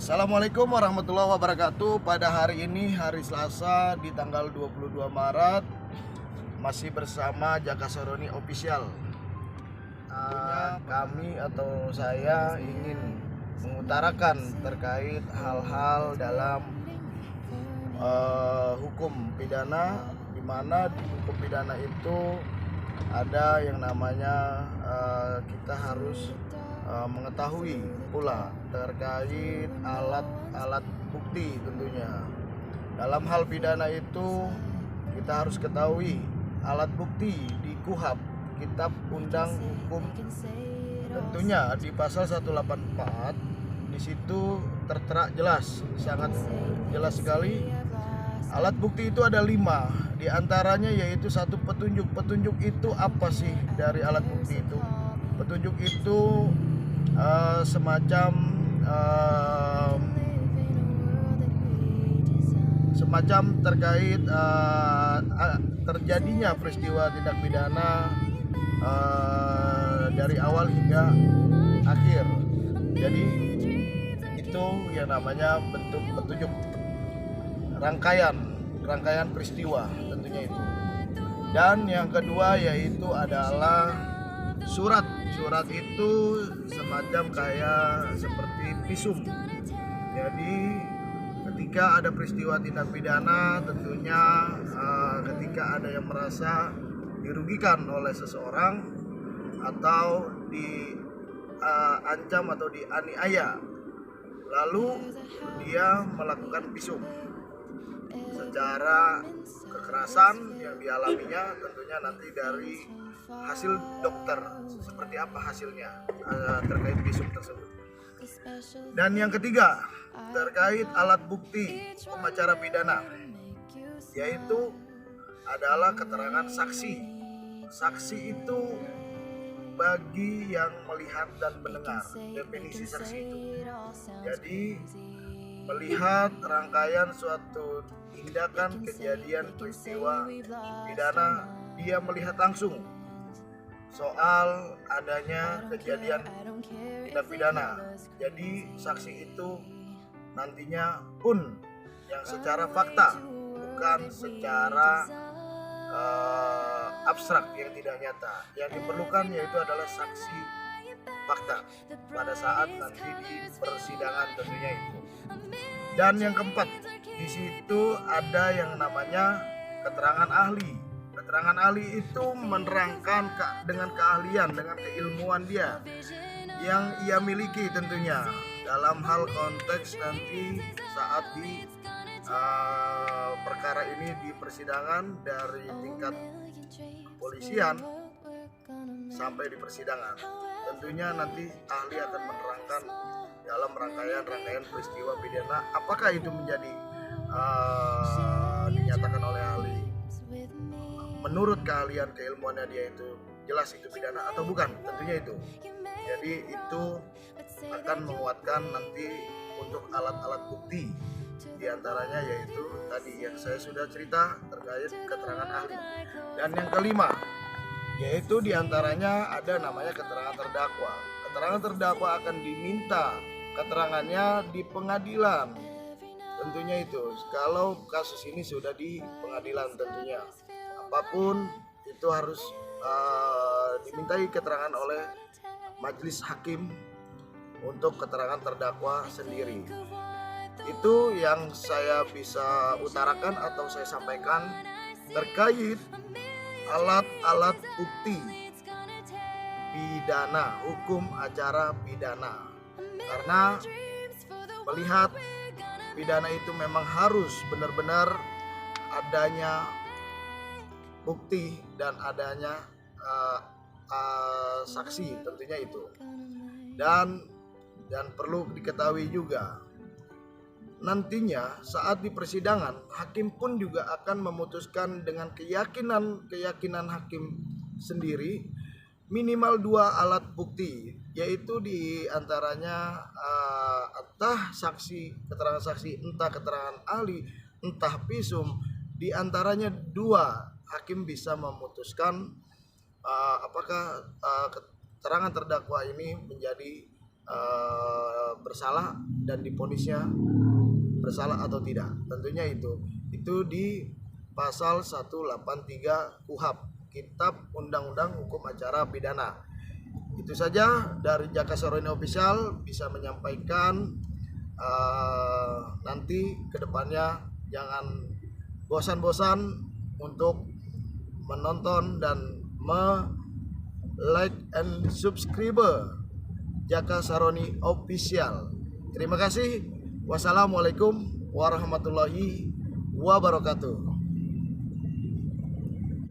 Assalamualaikum warahmatullahi wabarakatuh. Pada hari ini, hari Selasa di tanggal 22 Maret, masih bersama Jaka Soroni Official. Kami atau saya ingin mengutarakan terkait hal-hal dalam hukum pidana, di mana di hukum pidana itu ada yang namanya kita harus mengetahui pula terkait alat-alat bukti. Tentunya dalam hal pidana itu kita harus ketahui alat bukti di KUHP, Kitab Undang Hukum. Tentunya di pasal 184 di situ tertera jelas, sangat jelas sekali. Alat bukti itu ada 5, di antaranya yaitu satu petunjuk. Petunjuk itu apa sih dari alat bukti itu? Petunjuk itu semacam terkait terjadinya peristiwa tindak pidana dari awal hingga akhir. Jadi itu yang namanya bentuk petunjuk, rangkaian peristiwa tentunya itu. Dan yang kedua yaitu adalah surat. Surat itu semacam kayak seperti visum. Jadi ketika ada peristiwa tindak pidana, tentunya ketika ada yang merasa dirugikan oleh seseorang atau diancam atau dianiaya, lalu dia melakukan visum secara kekerasan yang dialaminya, tentunya nanti dari hasil dokter seperti apa hasilnya terkait visum tersebut. Dan yang ketiga terkait alat bukti hukum acara pidana, yaitu adalah keterangan saksi. Saksi itu bagi yang melihat dan mendengar. Definisi saksi itu jadi melihat rangkaian suatu tindakan, kejadian, peristiwa pidana, dia melihat langsung soal adanya kejadian tindak pidana. Jadi saksi itu nantinya pun yang secara fakta, bukan secara abstrak yang tidak nyata. Yang diperlukan yaitu adalah saksi fakta pada saat nanti di persidangan tentunya itu. Dan yang keempat, di situ ada yang namanya keterangan ahli. Keterangan ahli itu menerangkan dengan keahlian, dengan keilmuan dia yang ia miliki tentunya dalam hal konteks nanti saat di perkara ini di persidangan dari tingkat kepolisian sampai di persidangan. Tentunya nanti ahli akan menerangkan dalam rangkaian peristiwa pidana apakah itu menjadi dinyatakan oleh ahli menurut keahlian keilmuannya dia itu jelas itu pidana atau bukan, tentunya itu. Jadi itu akan menguatkan nanti untuk alat-alat bukti, diantaranya yaitu tadi yang saya sudah cerita terkait keterangan ahli. Dan yang kelima yaitu diantaranya ada namanya keterangan terdakwa. Keterangan terdakwa akan diminta keterangannya di pengadilan, tentunya itu kalau kasus ini sudah di pengadilan. Tentunya apapun itu harus dimintai keterangan oleh majelis hakim untuk keterangan terdakwa sendiri. Itu yang saya bisa utarakan atau saya sampaikan terkait alat-alat bukti pidana, hukum acara pidana. Karena melihat pidana itu memang harus benar-benar adanya bukti dan adanya saksi tentunya itu. Dan perlu diketahui juga nantinya saat di persidangan hakim pun juga akan memutuskan dengan keyakinan hakim sendiri minimal 2 alat bukti, yaitu di antaranya entah saksi, keterangan saksi, entah keterangan ahli, entah visum. Di antaranya 2 hakim bisa memutuskan apakah keterangan terdakwa ini menjadi bersalah dan diponisnya bersalah atau tidak. Tentunya itu di pasal 183 KUHP, Kitab Undang-Undang Hukum Acara Pidana. Itu saja dari Jaka Sahroni Official, bisa menyampaikan nanti kedepannya jangan bosan-bosan untuk menonton dan like and subscribe Jaka Sahroni Official. Terima kasih. Wassalamualaikum warahmatullahi wabarakatuh.